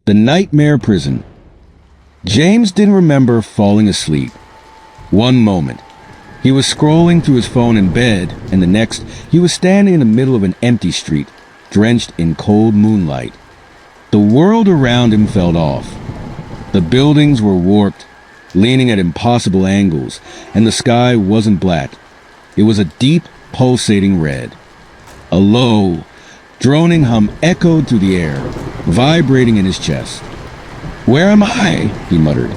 The nightmare prison. James didn't remember falling asleep. One moment, he was scrolling through his phone in bed, and the next, he was standing in the middle of an empty street, drenched in cold moonlight. The world around him felt off. The buildings were warped, leaning at impossible angles, and the sky wasn't black. It was a deep, pulsating red. A low, droning hum echoed through the air, vibrating in his chest. "Where am I?" he muttered.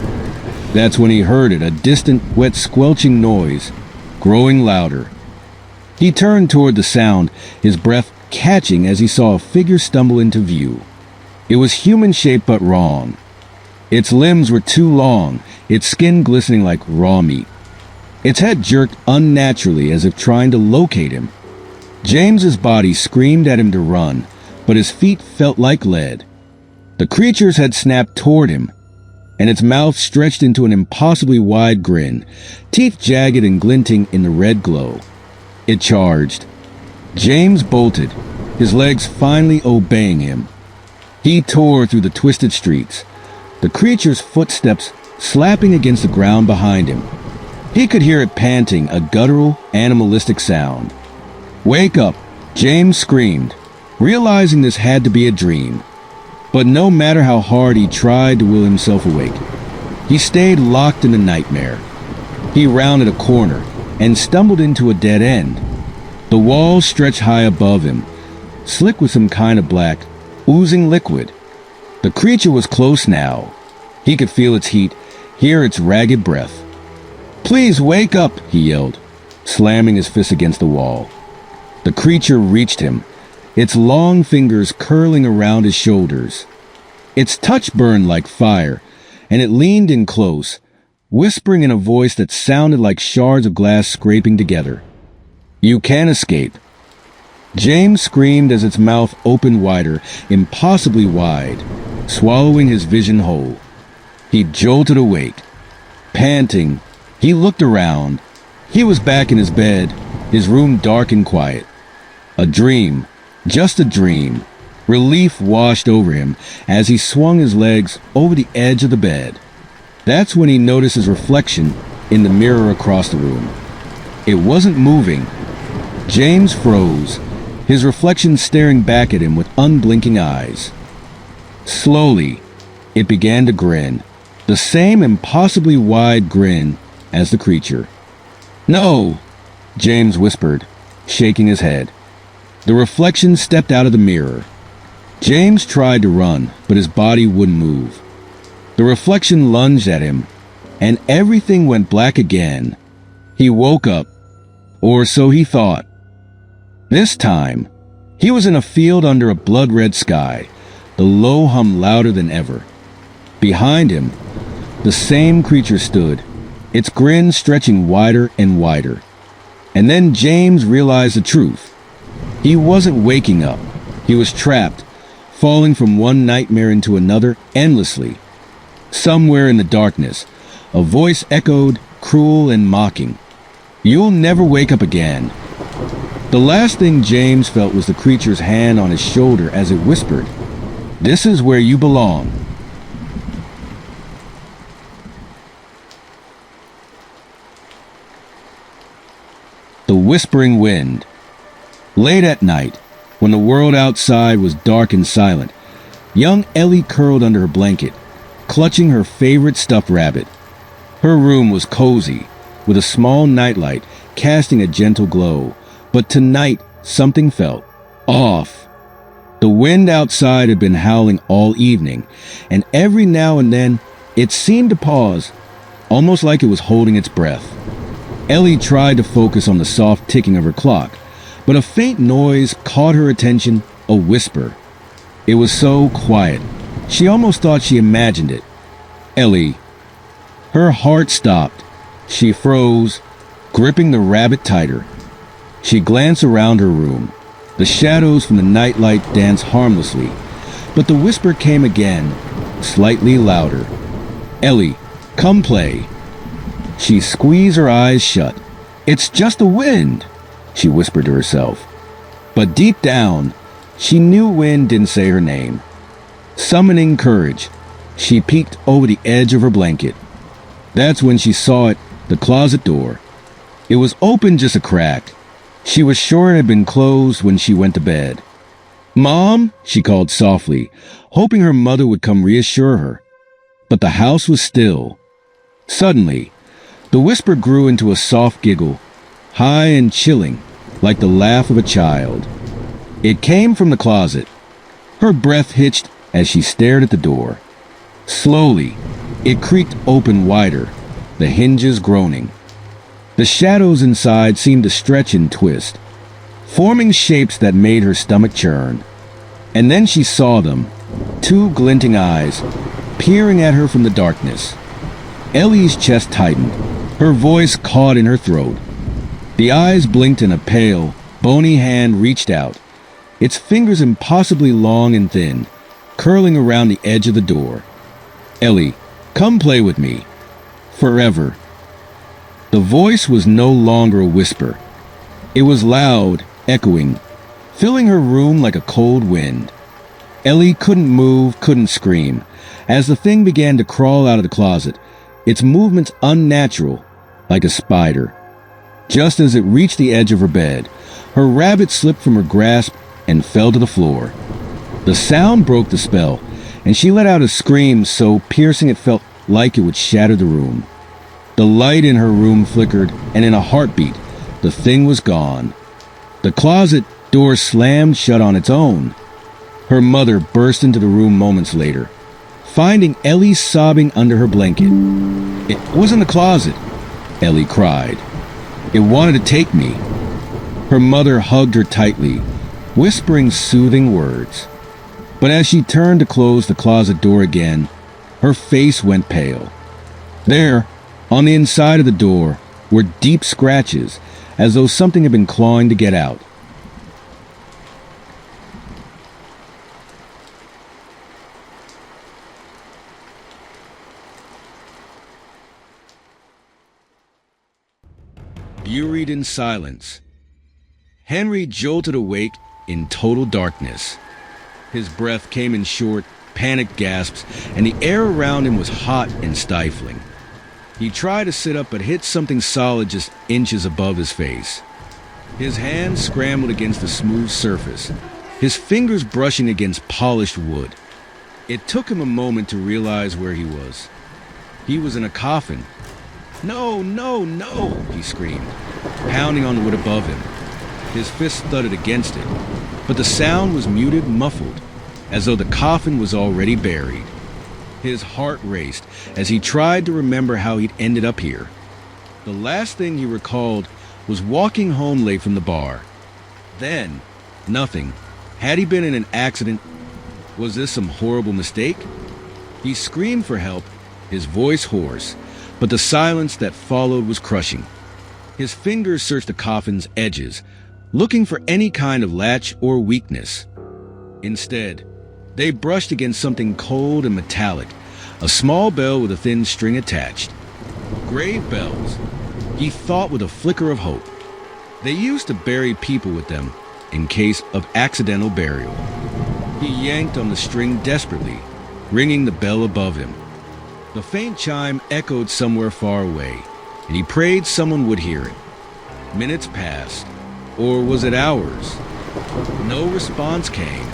That's when he heard it, a distant, wet, squelching noise, growing louder. He turned toward the sound, his breath catching as he saw a figure stumble into view. It was human-shaped but wrong. Its limbs were too long, its skin glistening like raw meat. Its head jerked unnaturally as if trying to locate him. James's body screamed at him to run, but his feet felt like lead. The creature's head snapped toward him, and its mouth stretched into an impossibly wide grin, teeth jagged and glinting in the red glow. It charged. James bolted, his legs finally obeying him. He tore through the twisted streets, the creature's footsteps slapping against the ground behind him. He could hear it panting, a guttural, animalistic sound. "Wake up!" James screamed, realizing this had to be a dream. But no matter how hard he tried to will himself awake, he stayed locked in the nightmare. He rounded a corner and stumbled into a dead end. The wall stretched high above him, slick with some kind of black, oozing liquid. The creature was close now. He could feel its heat, hear its ragged breath. "Please wake up!" he yelled, slamming his fist against the wall. The creature reached him, its long fingers curling around his shoulders. Its touch burned like fire, and it leaned in close, whispering in a voice that sounded like shards of glass scraping together. "You can't escape." James screamed as its mouth opened wider, impossibly wide, swallowing his vision whole. He jolted awake. Panting, he looked around. He was back in his bed, his room dark and quiet. A dream, just a dream. Relief washed over him as he swung his legs over the edge of the bed. That's when he noticed his reflection in the mirror across the room. It wasn't moving. James froze, his reflection staring back at him with unblinking eyes. Slowly, it began to grin, the same impossibly wide grin as the creature. "No!" James whispered, shaking his head. The reflection stepped out of the mirror. James tried to run, but his body wouldn't move. The reflection lunged at him, and everything went black again. He woke up, or so he thought. This time, he was in a field under a blood-red sky, the low hum louder than ever. Behind him, the same creature stood, its grin stretching wider and wider. And then James realized the truth. He wasn't waking up. He was trapped, falling from one nightmare into another endlessly. Somewhere in the darkness, a voice echoed, cruel and mocking. "You'll never wake up again." The last thing James felt was the creature's hand on his shoulder as it whispered, "This is where you belong." The Whispering Wind. Late at night, when the world outside was dark and silent, young Ellie curled under her blanket, clutching her favorite stuffed rabbit. Her room was cozy, with a small nightlight casting a gentle glow, but tonight something felt off. The wind outside had been howling all evening, and every now and then it seemed to pause, almost like it was holding its breath. Ellie tried to focus on the soft ticking of her clock, but a faint noise caught her attention, a whisper. It was so quiet, she almost thought she imagined it. "Ellie." Her heart stopped. She froze, gripping the rabbit tighter. She glanced around her room. The shadows from the nightlight danced harmlessly, but the whisper came again, slightly louder. "Ellie, come play." She squeezed her eyes shut. "It's just the wind," she whispered to herself. But deep down, she knew wind didn't say her name. Summoning courage, she peeked over the edge of her blanket. That's when she saw it, the closet door. It was open just a crack. She was sure it had been closed when she went to bed. "Mom," she called softly, hoping her mother would come reassure her. But the house was still. Suddenly, the whisper grew into a soft giggle, high and chilling, like the laugh of a child. It came from the closet. Her breath hitched as she stared at the door. Slowly, it creaked open wider, the hinges groaning. The shadows inside seemed to stretch and twist, forming shapes that made her stomach churn. And then she saw them, two glinting eyes, peering at her from the darkness. Ellie's chest tightened, her voice caught in her throat. The eyes blinked and a pale, bony hand reached out, its fingers impossibly long and thin, curling around the edge of the door. "Ellie, come play with me. Forever." The voice was no longer a whisper. It was loud, echoing, filling her room like a cold wind. Ellie couldn't move, couldn't scream. As the thing began to crawl out of the closet, its movements unnatural, like a spider. Just as it reached the edge of her bed, her rabbit slipped from her grasp and fell to the floor. The sound broke the spell, and she let out a scream so piercing it felt like it would shatter the room. The light in her room flickered, and in a heartbeat, the thing was gone. The closet door slammed shut on its own. Her mother burst into the room moments later, finding Ellie sobbing under her blanket. "It wasn't the closet," Ellie cried. "It wanted to take me." Her mother hugged her tightly, whispering soothing words. But as she turned to close the closet door again, her face went pale. There, on the inside of the door, were deep scratches, as though something had been clawing to get out. Buried in silence, Henry jolted awake in total darkness. His breath came in short, panicked gasps, and the air around him was hot and stifling. He tried to sit up but hit something solid just inches above his face. His hands scrambled against the smooth surface, his fingers brushing against polished wood. It took him a moment to realize where he was. He was in a coffin. "No, no, no," he screamed, pounding on the wood above him. His fist thudded against it, but the sound was muted, muffled, as though the coffin was already buried. His heart raced as he tried to remember how he'd ended up here. The last thing he recalled was walking home late from the bar. Then, nothing. Had he been in an accident? Was this some horrible mistake? He screamed for help, his voice hoarse, but the silence that followed was crushing. His fingers searched the coffin's edges, looking for any kind of latch or weakness. Instead, they brushed against something cold and metallic, a small bell with a thin string attached. Grave bells, he thought with a flicker of hope. They used to bury people with them, in case of accidental burial. He yanked on the string desperately, ringing the bell above him. The faint chime echoed somewhere far away, and he prayed someone would hear it. Minutes passed, or was it hours? No response came.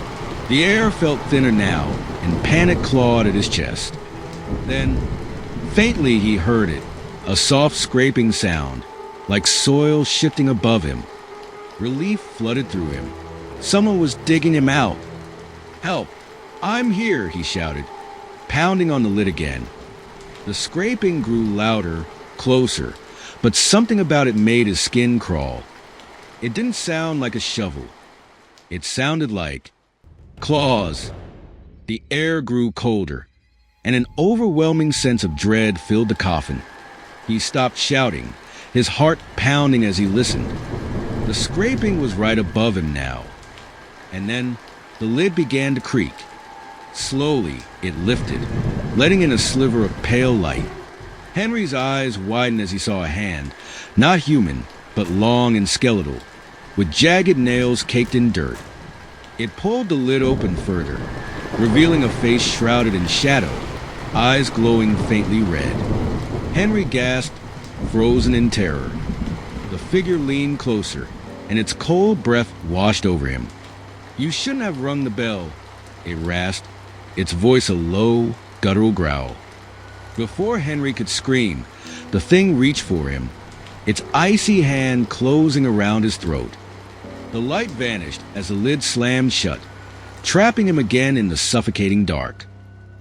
The air felt thinner now, and panic clawed at his chest. Then, faintly he heard it, a soft scraping sound, like soil shifting above him. Relief flooded through him. Someone was digging him out. "Help! I'm here!" he shouted, pounding on the lid again. The scraping grew louder, closer, but something about it made his skin crawl. It didn't sound like a shovel. It sounded like claws. The air grew colder, and an overwhelming sense of dread filled the coffin. He stopped shouting, his heart pounding as he listened. The scraping was right above him now. And then the lid began to creak. Slowly, it lifted, letting in a sliver of pale light. Henry's eyes widened as he saw a hand, not human, but long and skeletal, with jagged nails caked in dirt. It pulled the lid open further, revealing a face shrouded in shadow, eyes glowing faintly red. Henry gasped, frozen in terror. The figure leaned closer, and its cold breath washed over him. "You shouldn't have rung the bell," it rasped, its voice a low, guttural growl. Before Henry could scream, the thing reached for him, its icy hand closing around his throat. The light vanished as the lid slammed shut, trapping him again in the suffocating dark.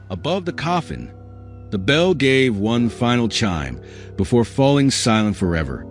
Above the coffin, the bell gave one final chime before falling silent forever.